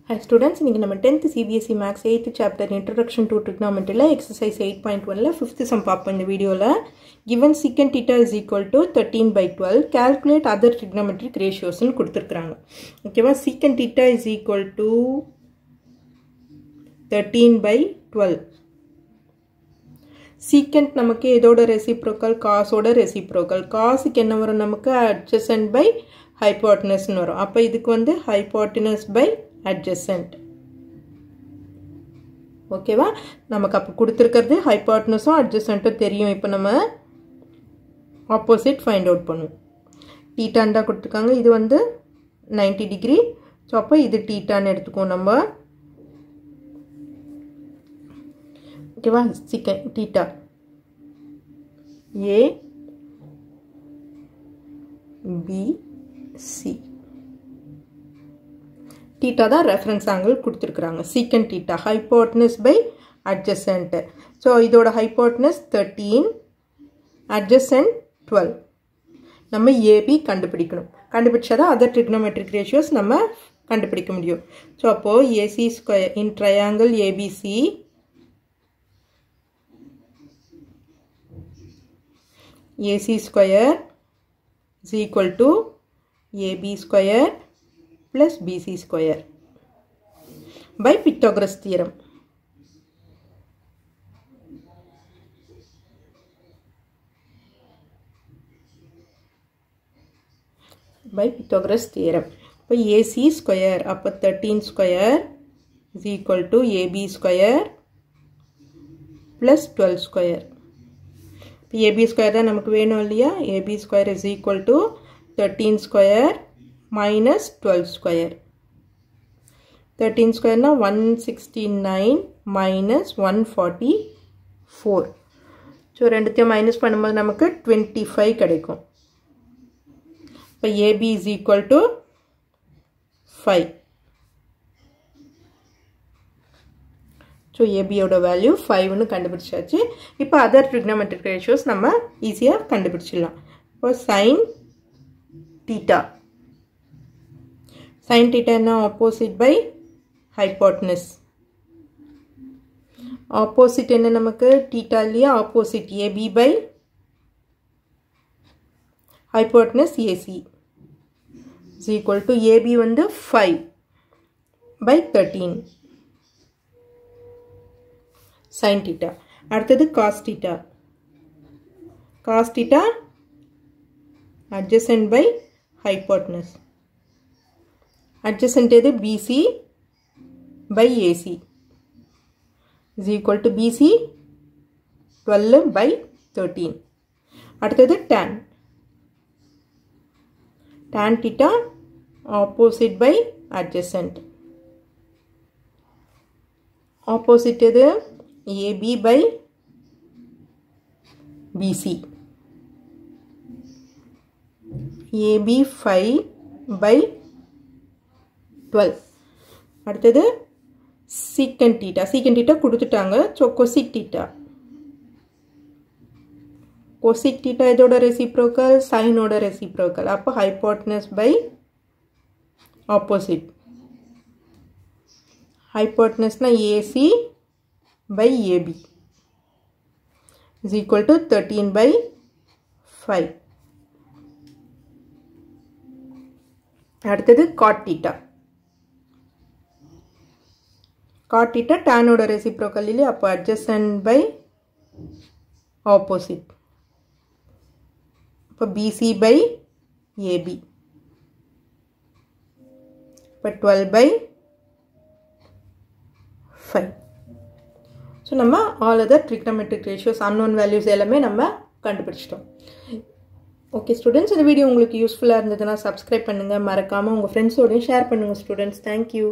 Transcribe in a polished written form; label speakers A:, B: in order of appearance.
A: Hi students, இன்னைக்கு நம்ம 10th CBSE Maths 8th chapter Introduction to Trigonometry exercise 8.1 5th sum பார்ப்போம் இந்த வீடியோல. Given secant theta is equal to 13/12, calculate other trigonometric ratios ன்னு கொடுத்திருக்காங்க. ஓகேவா? Secant theta is equal to 13/12. Secant நமக்கு எதோட reciprocal? Cos ஓட reciprocal. Cos க்கு என்ன வரும் நமக்கு? Adjacent by hypotenuse ன்னு வரும். அப்ப இதுக்கு வந்து hypotenuse by adjacent. ஓகேவா? நமக்கு அப்ப கொடுத்திருக்கிறது hypotenuse-உம் adjacent-உம் தெரியும். இப்போ நம்ம opposite find out பண்ணுவோம். θ ண்டா கொடுத்திருக்காங்க. இது வந்து 90 degree. சோ அப்ப இது θ ன்னு எடுத்துக்குவோம் நம்ம. ஓகேவா? secant θ A B C theta தான் reference angle கொடுத்திருக்காங்க. secant theta hypotenuse by adjacent. so இதோட hypotenuse 13, adjacent 12. நம்ம AB கண்டுபிடிக்கணும். கண்டுபிடிச்சாதான் other trigonometric ratios நம்ம கண்டுபிடிக்க முடியும். so அப்போ AC square in triangle ABC AC square is equal to AB square plus BC square by Pythagoras theorem. By Pythagoras theorem. So AC square அப்ப 13 square is equal to AB square plus 12 square. AB square தான் நமக்கு வேணும் இல்லையா? AB square is equal to 13 square minus 12 square. 13 square na 169 minus 144. So ரெண்டுத்தையும் minus பண்ணும்போது நமக்கு 25 கிடைக்கும். இப்போ AB is equal to 5. So AB ஓட value 5 ன்னு கண்டுபிடிச்சாச்சு. இப்போ other trigonometric ratios நம்ம ஈஸியா கண்டுபிடிச்சிடலாம். இப்போ sin theta. Sin theta is opposite by hypotenuse. Opposite என்ன நமக்கு? theta இல்லையா? opposite AB by hypotenuse AC is equal to AB வந்து 5 by 13. Sin theta. அடுத்தது cos theta. Cos theta adjacent by hypotenuse. Adjacent is BC by AC is equal to BC 12 by 13. அடுத்தது tan. Tan theta opposite by adjacent. Opposite is AB by BC. AB 5 by 12. அடுத்தது secant theta. Secant theta கொடுத்துட்டாங்க. so cosec theta. Cosec theta இதோட reciprocal, sin ஓட reciprocal. அப்போ hypotenuse by opposite. Hypotenuse na AC by AB is equal to 13 by 5. அடுத்தது cot theta. Cot theta tan ஓட reciprocal இல்லையா? அப்போ adjacent by opposite. அப்போ BC by AB. அப்போ 12 by 5. So நம்ம all other trigonometric ratios, unknown values எல்லாமே நம்ம கண்டுபிடிச்சிட்டோம். ஓகே ஸ்டூடெண்ட்ஸ், இந்த வீடியோ உங்களுக்கு யூஸ்ஃபுல்லாக இருந்ததுன்னா சப்ஸ்கிரைப் பண்ணுங்கள். மறக்காமல் உங்கள் ஃப்ரெண்ட்ஸோடையும் ஷேர் பண்ணுங்கள் ஸ்டூடெண்ட்ஸ். தேங்க்யூ.